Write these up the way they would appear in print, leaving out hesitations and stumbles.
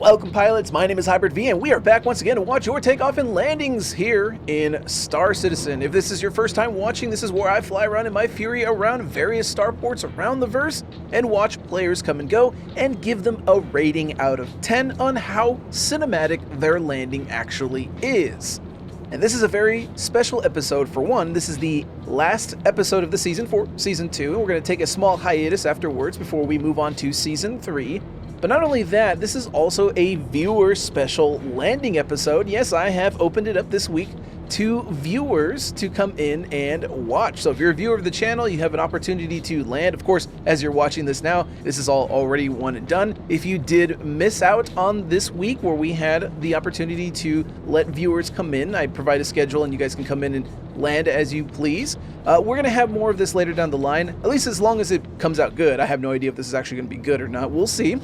Welcome pilots, my name is Hybrid V and we are back once again to watch your takeoff and landings here in Star Citizen. If this is your first time watching, this is where I fly around in my Fury around various starports around the verse and watch players come and go and give them a rating out of 10 on how cinematic their landing actually is. And this is a very special episode. For one, this is the last episode of the season for Season 2, and we're going to take a small hiatus afterwards before we move on to Season 3. But not only that, this is also a viewer special landing episode. Yes, I have opened it up this week to viewers to come in and watch. So if you're a viewer of the channel, you have an opportunity to land. Of course, as you're watching this now, this is all already one and done. If you did miss out on this week where we had the opportunity to let viewers come in, I provide a schedule and you guys can come in and land as you please. We're going to have more of this later down the line, at least as long as it comes out good. I have no idea if this is actually going to be good or not. We'll see.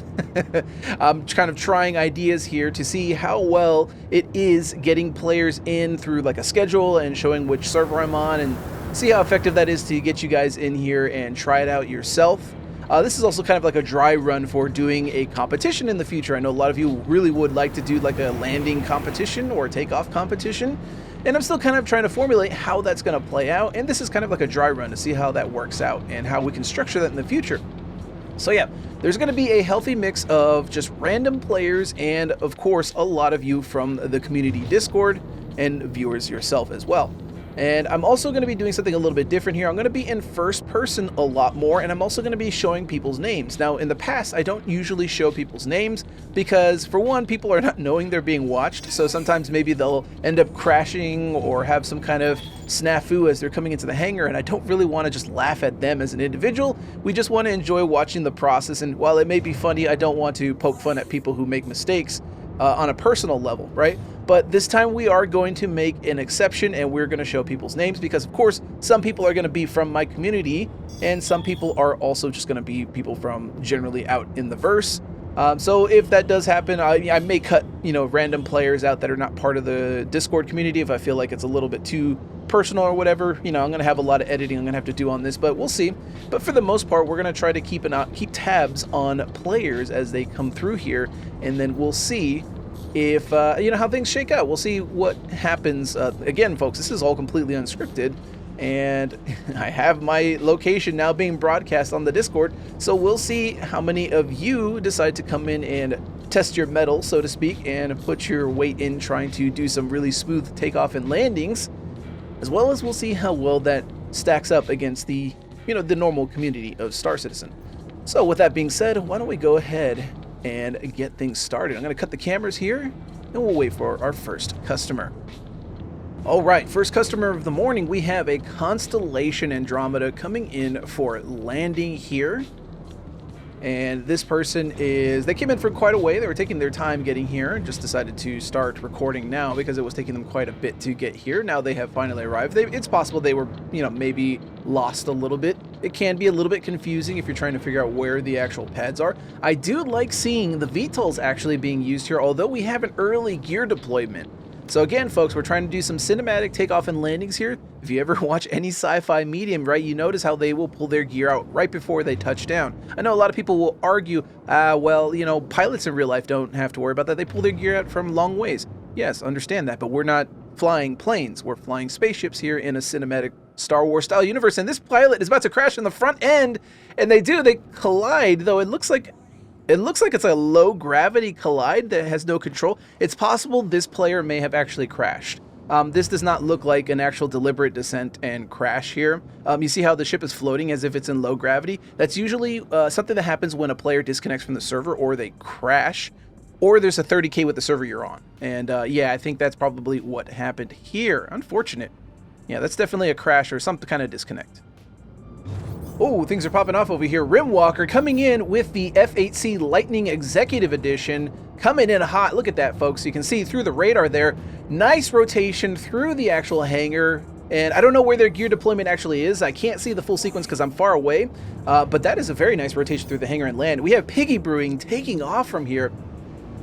I'm kind of trying ideas here to see how well it is getting players in through like a schedule and showing which server I'm on and see how effective that is to get you guys in here and try it out yourself. This is also kind of like a dry run for doing a competition in the future. I know a lot of you really would like to do like a landing competition or a takeoff competition. And I'm still kind of trying to formulate how that's going to play out, and this is kind of like a dry run to see how that works out and how we can structure that in the future. So yeah, there's going to be a healthy mix of just random players and, of course, a lot of you from the community Discord and viewers yourself as well. And I'm also going to be doing something a little bit different here. I'm going to be in first person a lot more, and I'm also going to be showing people's names. Now, in the past, I don't usually show people's names because, for one, people are not knowing they're being watched, so sometimes maybe they'll end up crashing or have some kind of snafu as they're coming into the hangar, and I don't really want to just laugh at them as an individual. We just want to enjoy watching the process, and while it may be funny, I don't want to poke fun at people who make mistakes on a personal level, right? But this time we are going to make an exception and we're going to show people's names because, of course, some people are going to be from my community and some people are also just going to be people from generally out in the verse. So if that does happen, I may cut, random players out that are not part of the Discord community if I feel like it's a little bit too personal or whatever. I'm going to have a lot of editing I'm going to have to do on this, but we'll see. But for the most part, we're going to try to keep tabs on players as they come through here, and then we'll see if how things shake out. We'll see what happens. Again, folks, this is all completely unscripted, and I have my location now being broadcast on the Discord, so we'll see how many of you decide to come in and test your mettle, so to speak, and put your weight in trying to do some really smooth takeoff and landings, as well as we'll see how well that stacks up against the the normal community of Star Citizen. So with that being said, why don't we go ahead and get things started. I'm going to cut the cameras here and we'll wait for our first customer. All right, first customer of the morning, we have a Constellation Andromeda coming in for landing here. And this person they came in for quite a way. They were taking their time getting here and just decided to start recording now because it was taking them quite a bit to get here. Now they have finally arrived. It's possible they were, maybe lost a little bit. It can be a little bit confusing if you're trying to figure out where the actual pads are. I do like seeing the VTOLs actually being used here, although we have an early gear deployment. So again, folks, we're trying to do some cinematic takeoff and landings here. If you ever watch any sci-fi medium, right, you notice how they will pull their gear out right before they touch down. I know a lot of people will argue, well, pilots in real life don't have to worry about that. They pull their gear out from long ways. Yes, understand that, but we're not flying planes. We're flying spaceships here in a cinematic Star Wars style universe, and this pilot is about to crash in the front end, and they collide, though it looks like it's a low gravity collide that has no control. It's possible this player may have actually crashed. This does not look like an actual deliberate descent and crash here. You see how the ship is floating as if it's in low gravity? That's usually something that happens when a player disconnects from the server or they crash, or there's a 30K with the server you're on. And yeah, I think that's probably what happened here. Unfortunate. Yeah, that's definitely a crash or some kind of disconnect. Oh, things are popping off over here. Rimwalker coming in with the F8C Lightning Executive Edition. Coming in hot. Look at that, folks. You can see through the radar there. Nice rotation through the actual hangar. And I don't know where their gear deployment actually is. I can't see the full sequence because I'm far away. But that is a very nice rotation through the hangar and land. We have PiggyBrewing taking off from here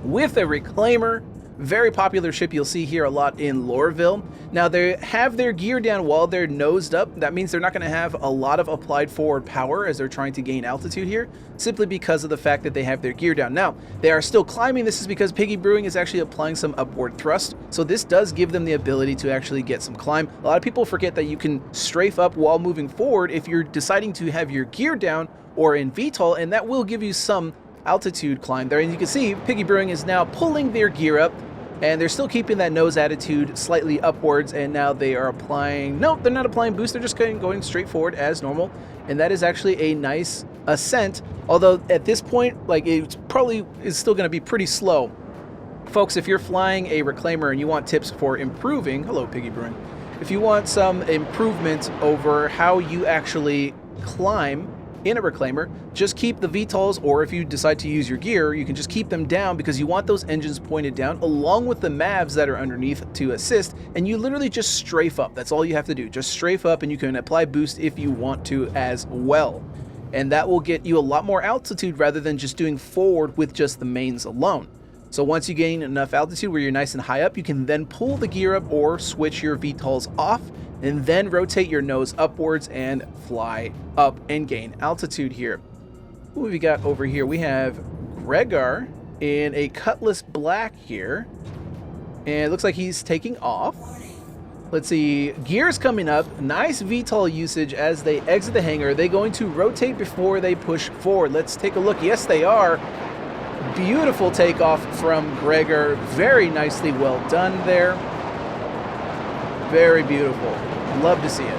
with a reclaimer. Very popular ship you'll see here a lot in Loreville. Now they have their gear down while they're nosed up. That means they're not going to have a lot of applied forward power as they're trying to gain altitude here, simply because of the fact that they have their gear down. Now, they are still climbing. This is because PiggyBrewing is actually applying some upward thrust, so this does give them the ability to actually get some climb. A lot of people forget that you can strafe up while moving forward if you're deciding to have your gear down or in VTOL, and that will give you some altitude climb there. And you can see PiggyBrewing is now pulling their gear up, and they're still keeping that nose attitude slightly upwards, and now they are applying, no, they're not applying boost, they're just going straight forward as normal, and that is actually a nice ascent, although at this point, like, it probably is still going to be pretty slow. Folks, if you're flying a reclaimer and you want tips for improving, hello PiggyBrewing, if you want some improvement over how you actually climb in a reclaimer, just keep the VTOLs, or if you decide to use your gear, you can just keep them down because you want those engines pointed down along with the MAVs that are underneath to assist, and you literally just strafe up. That's all you have to do. Just strafe up, and you can apply boost if you want to as well. And that will get you a lot more altitude rather than just doing forward with just the mains alone. So once you gain enough altitude where you're nice and high up, you can then pull the gear up or switch your VTOLs off, and then rotate your nose upwards and fly up and gain altitude here. What have we got over here? We have Gregor in a Cutlass Black here, and it looks like he's taking off. Let's see, gears coming up, nice VTOL usage as they exit the hangar. Are they going to rotate before they push forward? Let's take a look. Yes, they are. Beautiful takeoff from Gregor. Very nicely well done there. Very beautiful. Love to see it.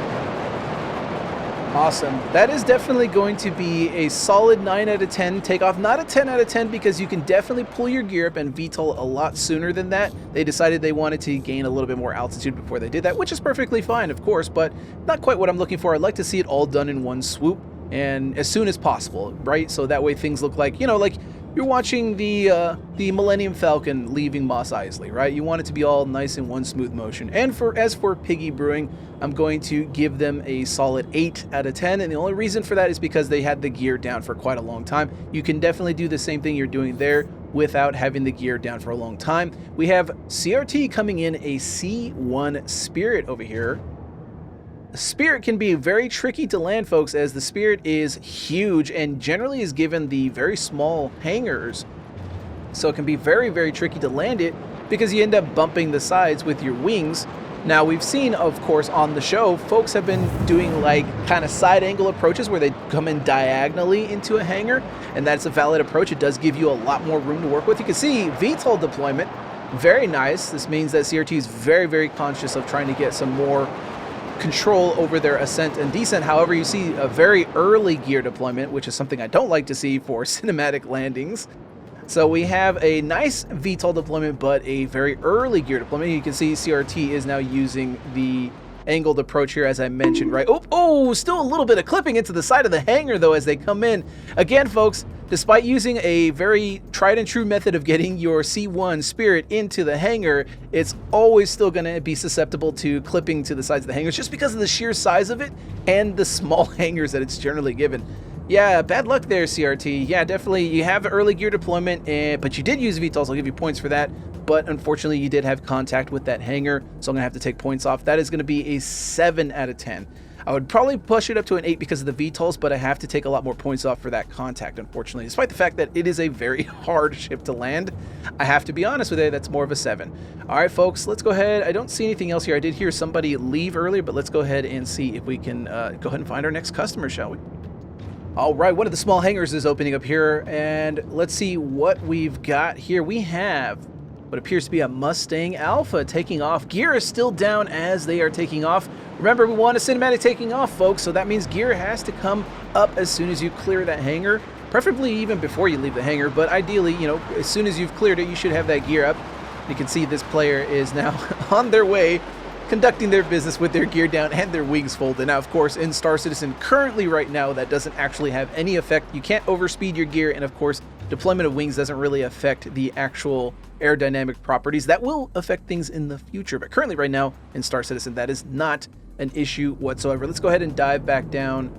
Awesome. That is definitely going to be a solid 9 out of 10 takeoff. Not a 10 out of 10 because you can definitely pull your gear up and VTOL a lot sooner than that. They decided they wanted to gain a little bit more altitude before they did that, which is perfectly fine, of course, but not quite what I'm looking for. I'd like to see it all done in one swoop and as soon as possible, right? So that way things look like, you know, like you're watching the Millennium Falcon leaving Mos Eisley, right? You want it to be all nice in one smooth motion. And as for PiggyBrewing, I'm going to give them a solid 8 out of 10. And the only reason for that is because they had the gear down for quite a long time. You can definitely do the same thing you're doing there without having the gear down for a long time. We have CRT coming in a C1 Spirit over here. Spirit can be very tricky to land, folks, as the Spirit is huge and generally is given the very small hangars. So it can be very, very tricky to land it because you end up bumping the sides with your wings. Now, we've seen, of course, on the show, folks have been doing like kind of side angle approaches where they come in diagonally into a hangar, and that's a valid approach. It does give you a lot more room to work with. You can see VTOL deployment, very nice. This means that CRT is very, very conscious of trying to get some more control over their ascent and descent. However, you see a very early gear deployment, which is something I don't like to see for cinematic landings. So we have a nice VTOL deployment, but a very early gear deployment. You can see CRT is now using the angled approach here, as I mentioned, right? Oh, still a little bit of clipping into the side of the hangar, though, as they come in. Again, folks, despite using a very tried and true method of getting your C1 Spirit into the hangar, it's always still going to be susceptible to clipping to the sides of the hangars just because of the sheer size of it and the small hangars that it's generally given. Yeah, bad luck there, CRT. Yeah, definitely, you have early gear deployment, but you did use VTOLs. I'll give you points for that. But unfortunately, you did have contact with that hangar, so I'm going to have to take points off. That is going to be a 7 out of 10. I would probably push it up to an 8 because of the VTOLs, but I have to take a lot more points off for that contact, unfortunately. Despite the fact that it is a very hard ship to land, I have to be honest with you, that's more of a 7. All right, folks, let's go ahead. I don't see anything else here. I did hear somebody leave earlier, but let's go ahead and see if we can go ahead and find our next customer, shall we? All right, one of the small hangars is opening up here, and let's see what we've got here. We have what appears to be a Mustang Alpha taking off. Gear is still down as they are taking off. Remember, we want a cinematic taking off, folks, so that means gear has to come up as soon as you clear that hangar, preferably even before you leave the hangar, but ideally, you know, as soon as you've cleared it, you should have that gear up. You can see this player is now on their way, conducting their business with their gear down and their wings folded. Now, of course, in Star Citizen, currently right now, that doesn't actually have any effect. You can't overspeed your gear, and of course, deployment of wings doesn't really affect the actual aerodynamic properties. That will affect things in the future, but currently right now in Star Citizen, that is not an issue whatsoever. Let's go ahead and dive back down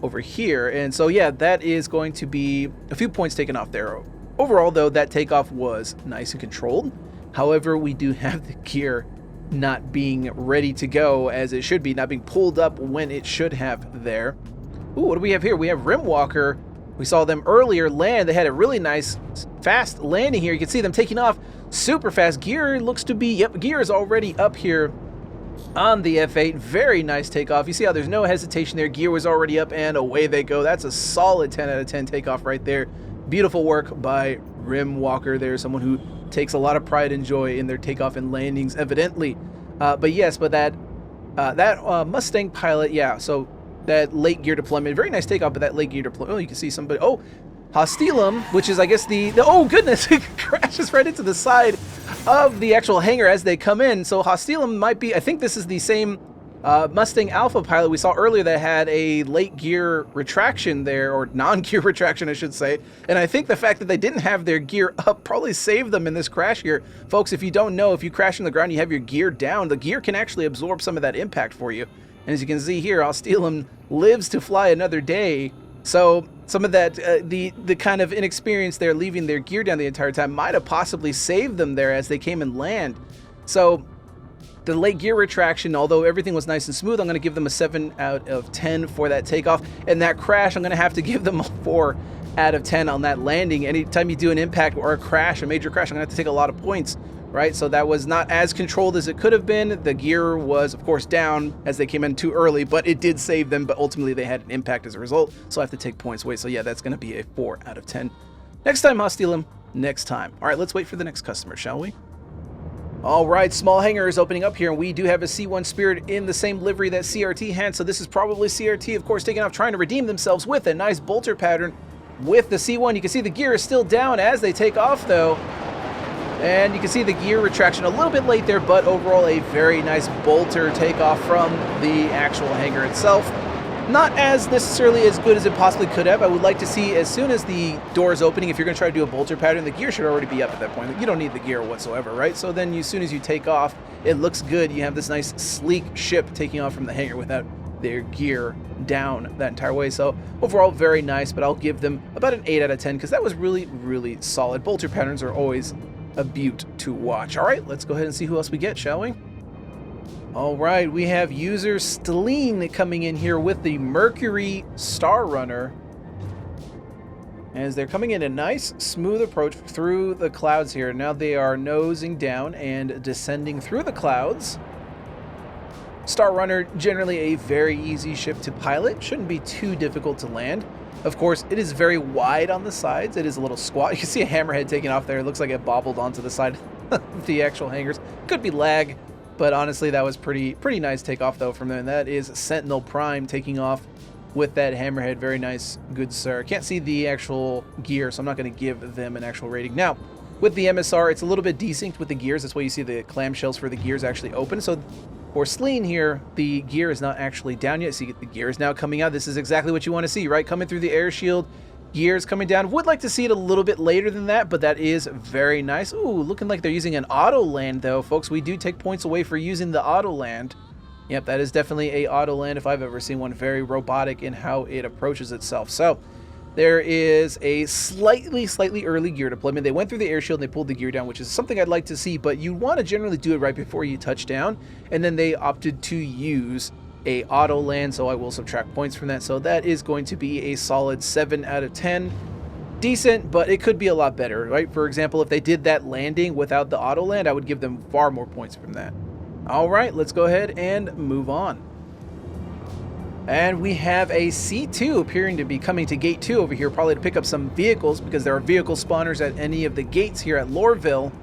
over here. And so, yeah, that is going to be a few points taken off there. Overall, though, that takeoff was nice and controlled. However, we do have the gear not being ready to go as it should be, not being pulled up when it should have there. Ooh, what do we have here? We have Rimwalker. We saw them earlier land. They had a really nice, fast landing here. You can see them taking off super fast. Gear looks to be, yep, gear is already up here on the F8. Very nice takeoff. You see how there's no hesitation there. Gear was already up and away they go. That's a solid 10 out of 10 takeoff right there. Beautiful work by Rimwalker there. Someone who takes a lot of pride and joy in their takeoff and landings, evidently. But yes, but that Mustang pilot, yeah, so that late gear deployment, very nice takeoff, but that late gear deployment, oh, you can see somebody, oh, Hostilum, which is, I guess, the oh, goodness, it crashes right into the side of the actual hangar as they come in. So Hostilum might be, I think this is the same Mustang Alpha pilot we saw earlier that had a late gear retraction there, or non-gear retraction, I should say. And I think the fact that they didn't have their gear up probably saved them in this crash here. Folks, if you don't know, if you crash on the ground, you have your gear down, the gear can actually absorb some of that impact for you. And as you can see here, Hostilum lives to fly another day. So some of that, the kind of inexperience there, leaving their gear down the entire time, might have possibly saved them there as they came and land. So the late gear retraction, although everything was nice and smooth, I'm going to give them a 7 out of 10 for that takeoff. And that crash, I'm going to have to give them a 4 out of 10 on that landing. Anytime you do an impact or a crash, a major crash, I'm going to have to take a lot of points, right? So that was not as controlled as it could have been. The gear was, of course, down as they came in too early, but it did save them. But ultimately, they had an impact as a result, so I have to take points away. So yeah, that's going to be a 4 out of 10. Next time, Hostilum, next time. All right, let's wait for the next customer, shall we? All right, small hangar is opening up here, and we do have a C1 Spirit in the same livery that CRT had, so this is probably CRT, of course, taking off, trying to redeem themselves with a nice bolter pattern with the C1. You can see the gear is still down as they take off, though, and you can see the gear retraction a little bit late there, but overall a very nice bolter takeoff from the actual hangar itself. Not as necessarily as good as it possibly could have. I would like to see, as soon as the door is opening, if you're going to try to do a bolter pattern, the gear should already be up at that point. You don't need the gear whatsoever, right? So then as soon as you take off, it looks good. You have this nice sleek ship taking off from the hangar without their gear down that entire way. So overall, very nice, but I'll give them about an 8 out of 10 because that was really, really solid. Bolter patterns are always a beaut to watch. All right, let's go ahead and see who else we get, shall we? All right, we have user Stleen coming in here with the Mercury Star Runner. As they're coming in a nice, smooth approach through the clouds here. Now they are nosing down and descending through the clouds. Star Runner, generally a very easy ship to pilot. Shouldn't be too difficult to land. Of course, it is very wide on the sides. It is a little squat. You can see a hammerhead taking off there. It looks like it bobbled onto the side of the actual hangars. Could be lag. But honestly, that was pretty nice takeoff, though, from there. And that is Sentinel Prime taking off with that hammerhead. Very nice, good sir. Can't see the actual gear, so I'm not going to give them an actual rating. Now, with the MSR, it's a little bit desynced with the gears. That's why you see the clamshells for the gears actually open. So for Stleen here, the gear is not actually down yet. See, the gear is now coming out. This is exactly what you want to see, right? Coming through the air shield. Gears coming down. Would like to see it a little bit later than that, but that is very nice. Ooh, looking like they're using an auto land, though, folks. We do take points away for using the auto land. Yep, that is definitely a auto land if I've ever seen one. Very robotic in how it approaches itself. So there is a slightly early gear deployment. They went through the air shield and they pulled the gear down, which is something I'd like to see, but you want to generally do it right before you touch down, and then they opted to use a auto land, so I will subtract points from that. So that is going to be a solid 7 out of 10. Decent, but it could be a lot better, right? For example, if they did that landing without the auto land, I would give them far more points from that. All right, let's go ahead and move on. And we have a C2 appearing to be coming to gate 2 over here, probably to pick up some vehicles, because there are vehicle spawners at any of the gates here at Loreville.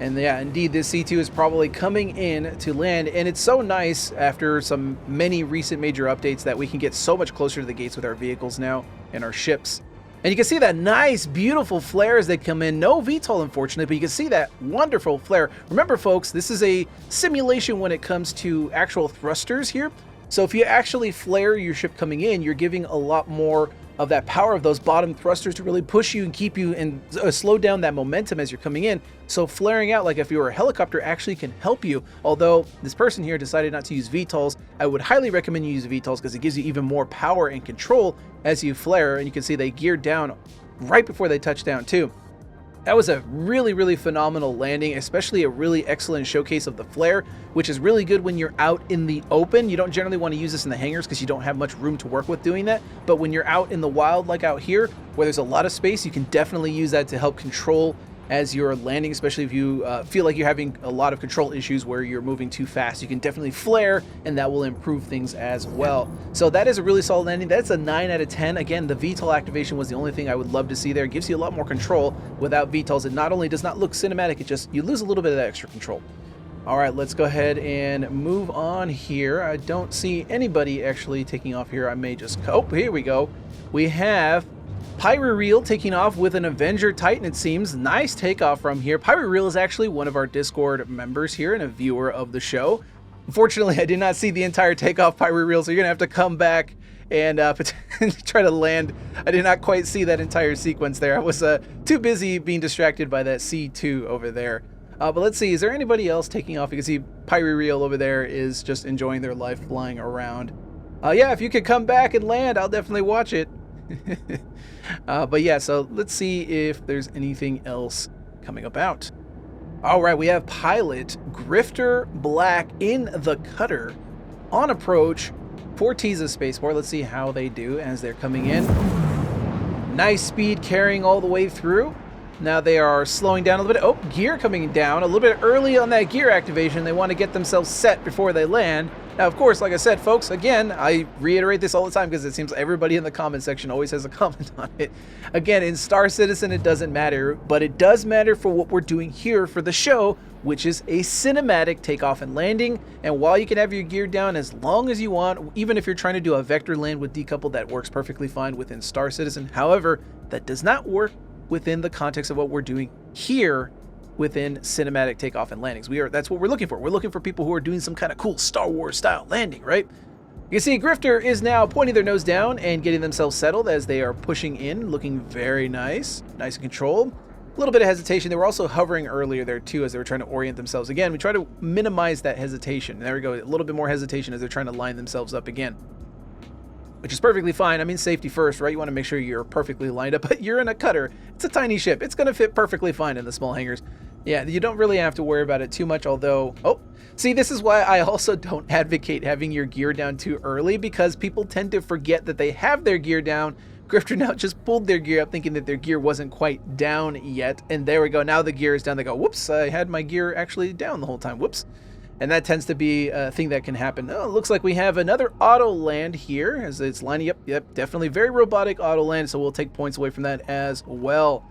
And yeah, indeed, this C2 is probably coming in to land, and it's so nice after some many recent major updates that we can get so much closer to the gates with our vehicles now and our ships. And you can see that nice, beautiful flare as they come in. No VTOL, unfortunately, but you can see that wonderful flare. Remember, folks, this is a simulation when it comes to actual thrusters here. So if you actually flare your ship coming in, you're giving a lot more of that power of those bottom thrusters to really push you and keep you and slow down that momentum as you're coming in. So flaring out like if you were a helicopter actually can help you. Although this person here decided not to use VTOLs, I would highly recommend you use VTOLs because it gives you even more power and control as you flare. And you can see they geared down right before they touch down too. That was a really, really phenomenal landing, especially a really excellent showcase of the flare, which is really good when you're out in the open. You don't generally want to use this in the hangars because you don't have much room to work with doing that. But when you're out in the wild, like out here, where there's a lot of space, you can definitely use that to help control as you're landing, especially if you feel like you're having a lot of control issues where you're moving too fast. You can definitely flare, and that will improve things as well. So that is a really solid landing. That's a 9 out of 10. Again, the VTOL activation was the only thing I would love to see there. It gives you a lot more control without VTOLs. It not only does not look cinematic, it just, you lose a little bit of that extra control. All right, let's go ahead and move on here. I don't see anybody actually taking off here. I may just, oh, here we go. We have PYriReal taking off with an Avenger Titan, it seems. Nice takeoff from here. PYriReal is actually one of our Discord members here and a viewer of the show. Unfortunately, I did not see the entire takeoff, PYriReal, so you're going to have to come back and try to land. I did not quite see that entire sequence there. I was too busy being distracted by that C2 over there. But let's see, is there anybody else taking off? You can see PYriReal over there is just enjoying their life flying around. Yeah, if you could come back and land, I'll definitely watch it. But yeah, so let's see if there's anything else coming about. All right, we have pilot GrifterBlack in the cutter on approach for Tisa Spaceport. Let's see how they do as they're coming in. Nice speed carrying all the way through. Now they are slowing down a little bit. Oh, gear coming down a little bit early on that gear activation. They want to get themselves set before they land. Now, of course, like I said, folks, again, I reiterate this all the time because it seems everybody in the comment section always has a comment on it. Again, in Star Citizen, it doesn't matter, but it does matter for what we're doing here for the show, which is a cinematic takeoff and landing. And while you can have your gear down as long as you want, even if you're trying to do a vector land with decouple, that works perfectly fine within Star Citizen. However, that does not work within the context of what we're doing here within cinematic takeoff and landings. That's what we're looking for. We're looking for people who are doing some kind of cool Star Wars style landing, right? You can see Grifter is now pointing their nose down and getting themselves settled as they are pushing in, looking very nice. Nice and controlled. A little bit of hesitation. They were also hovering earlier there too as they were trying to orient themselves. Again, we try to minimize that hesitation. There we go. A little bit more hesitation as they're trying to line themselves up again, which is perfectly fine. I mean, safety first, right? You want to make sure you're perfectly lined up, but you're in a cutter. It's a tiny ship. It's going to fit perfectly fine in the small hangars. Yeah, you don't really have to worry about it too much, although, oh, see, this is why I also don't advocate having your gear down too early, because people tend to forget that they have their gear down. Grifter now just pulled their gear up thinking that their gear wasn't quite down yet, and there we go. Now the gear is down. They go, whoops, I had my gear actually down the whole time. Whoops. And that tends to be a thing that can happen. Oh, it looks like we have another auto land here as it's lining up. Yep, definitely very robotic auto land, so we'll take points away from that as well.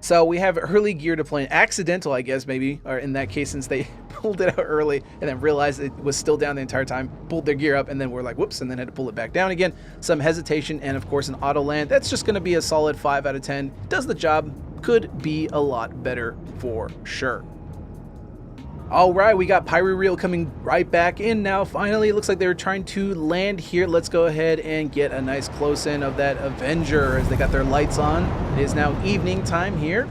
So we have early gear deployment, accidental, I guess, maybe, or in that case, since they pulled it out early and then realized it was still down the entire time, pulled their gear up, and then we're like, whoops, and then had to pull it back down again. Some hesitation, and of course, an auto land. That's just going to be a solid 5 out of 10. Does the job, could be a lot better for sure. All right, we got PYriReal coming right back in now. Finally, it looks like they were trying to land here. Let's go ahead and get a nice close-in of that Avenger as they got their lights on. It is now evening time here.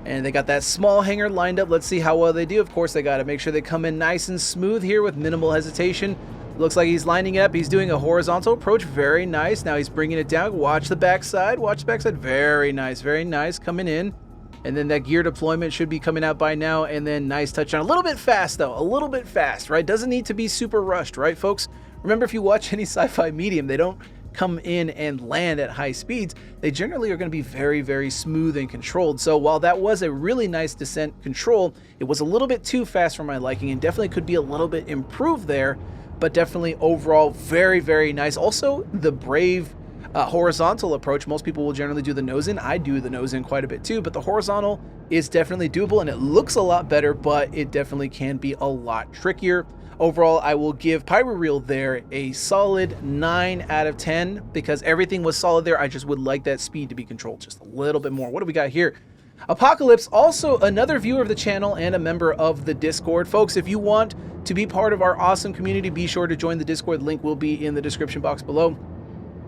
And they got that small hangar lined up. Let's see how well they do. Of course, they got to make sure they come in nice and smooth here with minimal hesitation. Looks like he's lining it up. He's doing a horizontal approach. Very nice. Now he's bringing it down. Watch the backside. Watch the backside. Very nice. Very nice. Coming in. And then that gear deployment should be coming out by now. And then nice touchdown. A little bit fast, though. A little bit fast, right? Doesn't need to be super rushed, right, folks? Remember, if you watch any sci-fi medium, they don't come in and land at high speeds. They generally are going to be very, very smooth and controlled. So while that was a really nice descent control, it was a little bit too fast for my liking and definitely could be a little bit improved there. But definitely overall, very, very nice. Also, the brave horizontal approach. Most people will generally do the nose in. I do the nose in quite a bit too, but the horizontal is definitely doable and it looks a lot better, but it definitely can be a lot trickier. Overall, I will give PYriReal there a solid 9 out of 10 because everything was solid there. I just would like that speed to be controlled just a little bit more. What do we got here? Apokolypze, also another viewer of the channel and a member of the Discord. Folks, if you want to be part of our awesome community, be sure to join the Discord. Link will be in the description box below.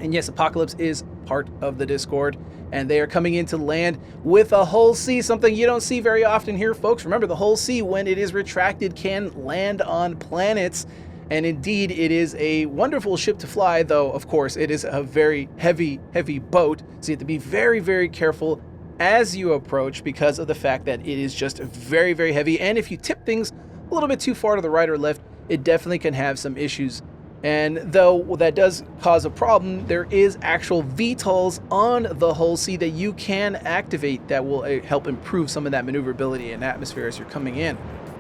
And yes, Apokolypze is part of the Discord, and they are coming into land with a hull C, something you don't see very often here, folks. Remember, the hull C, when it is retracted, can land on planets, and indeed, it is a wonderful ship to fly, though, of course, it is a very heavy, heavy boat, so you have to be very, very careful as you approach because of the fact that it is just very, very heavy. And if you tip things a little bit too far to the right or left, it definitely can have some issues. And though that does cause a problem, there is actual VTOLs on the hull C that you can activate that will help improve some of that maneuverability and atmosphere as you're coming in.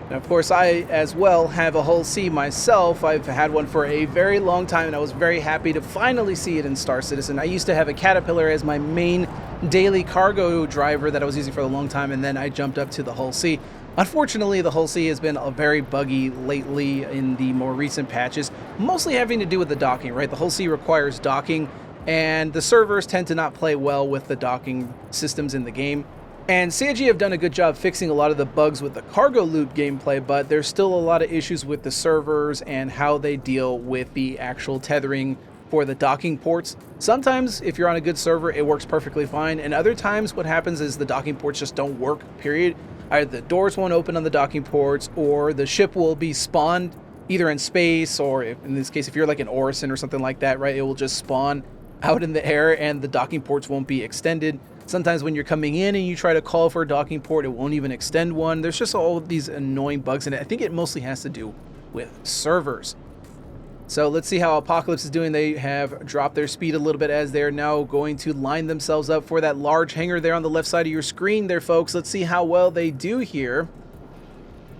And of course, I as well have a hull C myself. I've had one for a very long time, and I was very happy to finally see it in Star Citizen. I used to have a Caterpillar as my main daily cargo driver that I was using for a long time, and then I jumped up to the hull C. Unfortunately, the hull C has been very buggy lately in the more recent patches, mostly having to do with the docking, right? The hull C requires docking, and the servers tend to not play well with the docking systems in the game. And CIG have done a good job fixing a lot of the bugs with the cargo loop gameplay, but there's still a lot of issues with the servers and how they deal with the actual tethering for the docking ports. Sometimes, if you're on a good server, it works perfectly fine, and other times what happens is the docking ports just don't work, period. Either the doors won't open on the docking ports, or the ship will be spawned either in space, or in this case, if you're like an Orison or something like that, right, it will just spawn out in the air and the docking ports won't be extended. Sometimes when you're coming in and you try to call for a docking port, it won't even extend one. There's just all of these annoying bugs in it. I think it mostly has to do with servers. So let's see how Apokolypse is doing. They have dropped their speed a little bit as they're now going to line themselves up for that large hangar there on the left side of your screen there, folks. Let's see how well they do here.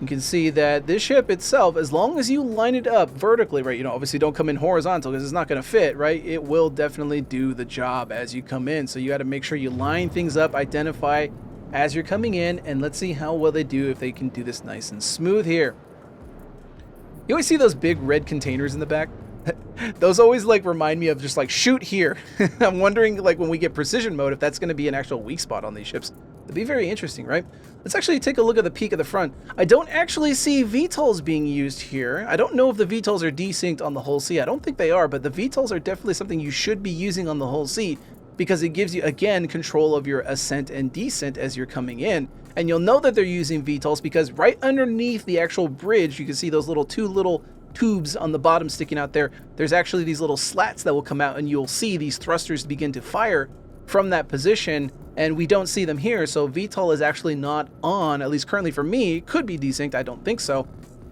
You can see that this ship itself, as long as you line it up vertically, right, you know, obviously don't come in horizontal because it's not going to fit, right? It will definitely do the job as you come in. So you got to make sure you line things up, identify as you're coming in, and let's see how well they do if they can do this nice and smooth here. You always see those big red containers in the back? Those always like remind me of just like shoot here. I'm wondering like when we get precision mode if that's going to be an actual weak spot on these ships. It'd be very interesting, right? Let's actually take a look at the peak of the front. I don't actually see VTOLs being used here. I don't know if the VTOLs are desynced on the hull C. I don't think they are, but the VTOLs are definitely something you should be using on the hull C because it gives you, again, control of your ascent and descent as you're coming in. And you'll know that they're using VTOLs because right underneath the actual bridge, you can see those two little tubes on the bottom sticking out there. There's actually these little slats that will come out and you'll see these thrusters begin to fire from that position, and we don't see them here, so VTOL is actually not on, at least currently for me. Could be desynced, I don't think so,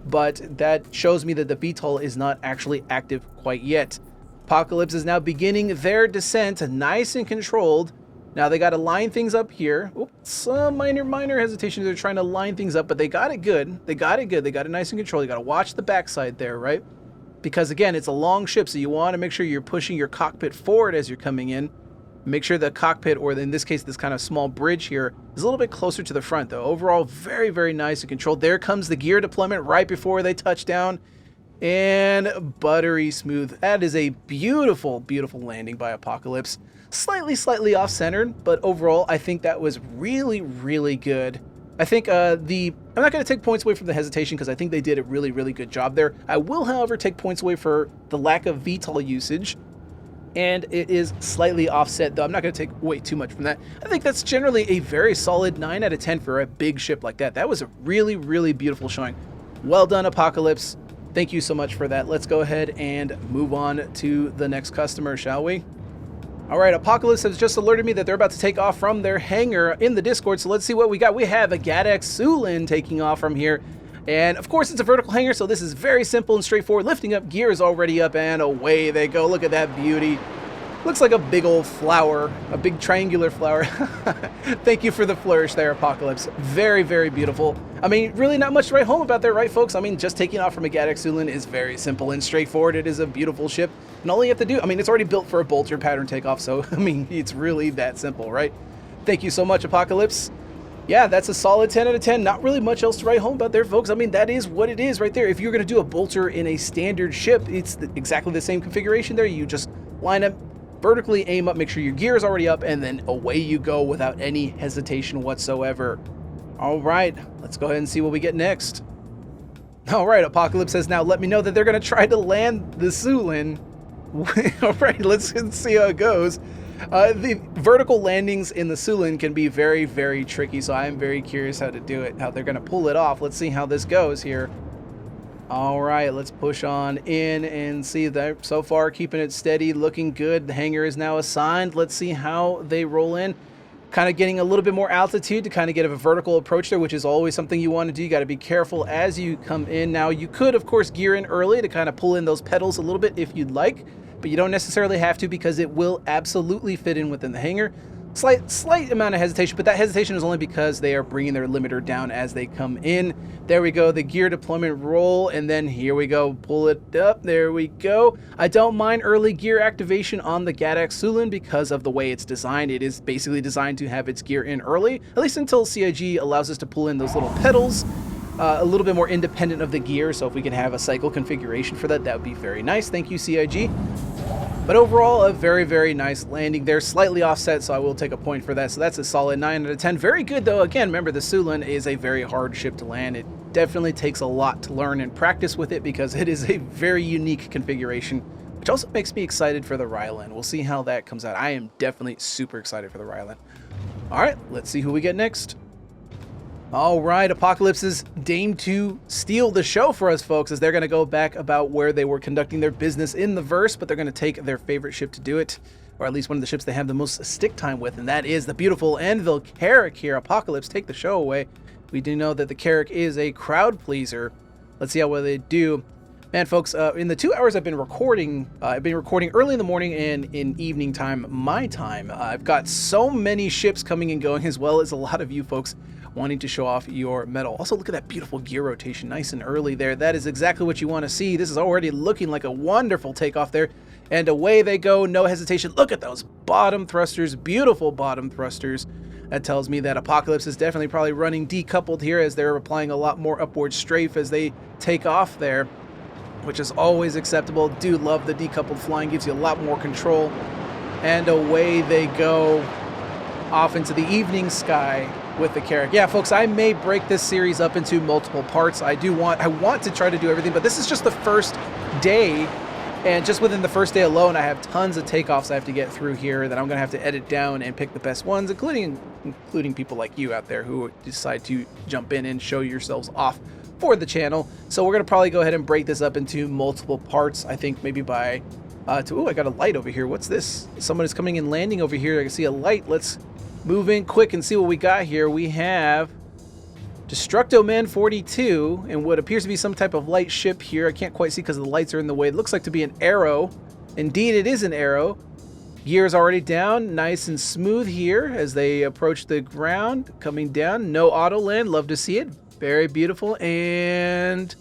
but that shows me that the VTOL is not actually active quite yet. Apokolypse is now beginning their descent, nice and controlled. Now they got to line things up here. Oops, minor hesitation. They're trying to line things up, but they got it good. They got it good. They got it nice and controlled. You got to watch the backside there, right? Because again, it's a long ship, so you want to make sure you're pushing your cockpit forward as you're coming in. Make sure the cockpit, or in this case, this kind of small bridge here, is a little bit closer to the front, though. Overall, very, very nice and controlled. There comes the gear deployment right before they touch down. And buttery smooth. That is a beautiful, beautiful landing by Apokolypse. Slightly off-centered, but overall, I think that was really, really good. I think I'm not going to take points away from the hesitation because I think they did a really, really good job there. I will, however, take points away for the lack of VTOL usage. And it is slightly offset, though I'm not going to take away too much from that. I think that's generally a very solid 9 out of 10 for a big ship like that. That was a really, really beautiful showing. Well done, Apokolypse. Thank you so much for that. Let's go ahead and move on to the next customer, shall we? All right, Apokolypse has just alerted me that they're about to take off from their hangar in the Discord, so let's see what we got. We have a Stleen taking off from here. And of course, it's a vertical hangar, so this is very simple and straightforward. Lifting up, gear is already up, and away they go. Look at that beauty. Looks like a big old flower, a big triangular flower. Thank you for the flourish there, Apokolypse. Very, very beautiful. I mean, really not much to write home about there, right, folks? I mean, just taking off from a Stleen is very simple and straightforward. It is a beautiful ship, and all you have to do, I mean, it's already built for a bolter pattern takeoff, so, I mean, it's really that simple, right? Thank you so much, Apokolypse. Yeah, that's a solid 10 out of 10. Not really much else to write home about there, folks. I mean, that is what it is right there. If you're going to do a bolter in a standard ship, it's exactly the same configuration there. You just line up, vertically aim up, make sure your gear is already up, and then away you go without any hesitation whatsoever. All right, let's go ahead and see what we get next. All right, Apokolypse has now let me know that they're going to try to land the Stleen. All right, let's see how it goes. The vertical landings in the Stleen can be very, very tricky, so I am very curious how to do it, how they're going to pull it off. Let's see how this goes here. All right, let's push on in and see that so far keeping it steady, looking good. The hangar is now assigned. Let's see how they roll in. kind of getting a little bit more altitude to kind of get a vertical approach there, which is always something you want to do. You got to be careful as you come in. Now, you could, of course, gear in early to kind of pull in those pedals a little bit if you'd like, but you don't necessarily have to because it will absolutely fit in within the hangar. Slight amount of hesitation, but that hesitation is only because they are bringing their limiter down as they come in. There we go, the gear deployment roll, and then here we go, pull it up, there we go. I don't mind early gear activation on the Stleen because of the way it's designed. It is basically designed to have its gear in early, at least until CIG allows us to pull in those little pedals, a little bit more independent of the gear, so if we can have a cycle configuration for that, that would be very nice. Thank you, CIG. But overall, a very, very nice landing there. Slightly offset, so I will take a point for that. So that's a solid 9 out of 10. Very good, though. Again, remember, the Stleen is a very hard ship to land. It definitely takes a lot to learn and practice with it because it is a very unique configuration, which also makes me excited for the Ryland. We'll see how that comes out. I am definitely super excited for the Ryland. All right, let's see who we get next. All right, Apokolypses deign to steal the show for us, folks, as they're going to go back about where they were conducting their business in the verse, but they're going to take their favorite ship to do it, or at least one of the ships they have the most stick time with, and that is the beautiful Anvil Carrack here. Apokolypse, take the show away. We do know that the Carrack is a crowd pleaser. Let's see how well they do. Man, folks, in the 2 hours I've been recording early in the morning and in evening time, my time. I've got so many ships coming and going, as well as a lot of you folks wanting to show off your metal. Also, look at that beautiful gear rotation, nice and early there. That is exactly what you want to see. This is already looking like a wonderful takeoff there. And away they go, no hesitation. Look at those bottom thrusters, beautiful bottom thrusters. That tells me that Apokolypse is definitely probably running decoupled here as they're applying a lot more upward strafe as they take off there, which is always acceptable. Do love the decoupled flying, gives you a lot more control. And away they go off into the evening sky with the Carrack. Yeah, folks, I may break this series up into multiple parts. I want to try to do everything, but this is just the first day, and just within the first day alone, I have tons of takeoffs I have to get through here that I'm going to have to edit down and pick the best ones, including people like you out there who decide to jump in and show yourselves off for the channel. So we're going to probably go ahead and break this up into multiple parts. I think maybe by oh, I got a light over here. What's this? Someone is coming and landing over here. I can see a light. Let's move in quick and see what we got here. We have Destructoman42 and what appears to be some type of light ship here. I can't quite see because the lights are in the way. It looks like to be an arrow. Indeed, it is an arrow. Gears already down, nice and smooth here as they approach the ground. Coming down, no auto land. Love to see it. Very beautiful and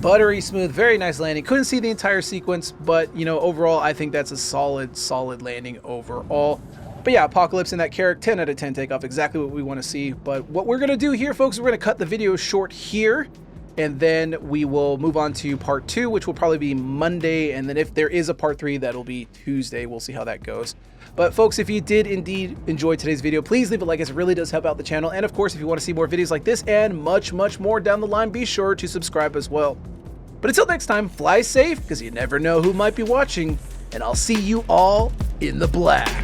buttery smooth. Very nice landing. Couldn't see the entire sequence, but you know, overall, I think that's a solid landing overall. But yeah, Apokolypse and that Carrack, 10 out of 10 takeoff, exactly what we want to see. But what we're going to do here, folks, we're going to cut the video short here, and then we will move on to part 2, which will probably be Monday, and then if there is a part 3, that'll be Tuesday. We'll see how that goes. But folks, if you did indeed enjoy today's video, please leave a like, as it really does help out the channel. And of course, if you want to see more videos like this and much more down the line, be sure to subscribe as well. But until next time, fly safe, because you never know who might be watching, and I'll see you all in the black.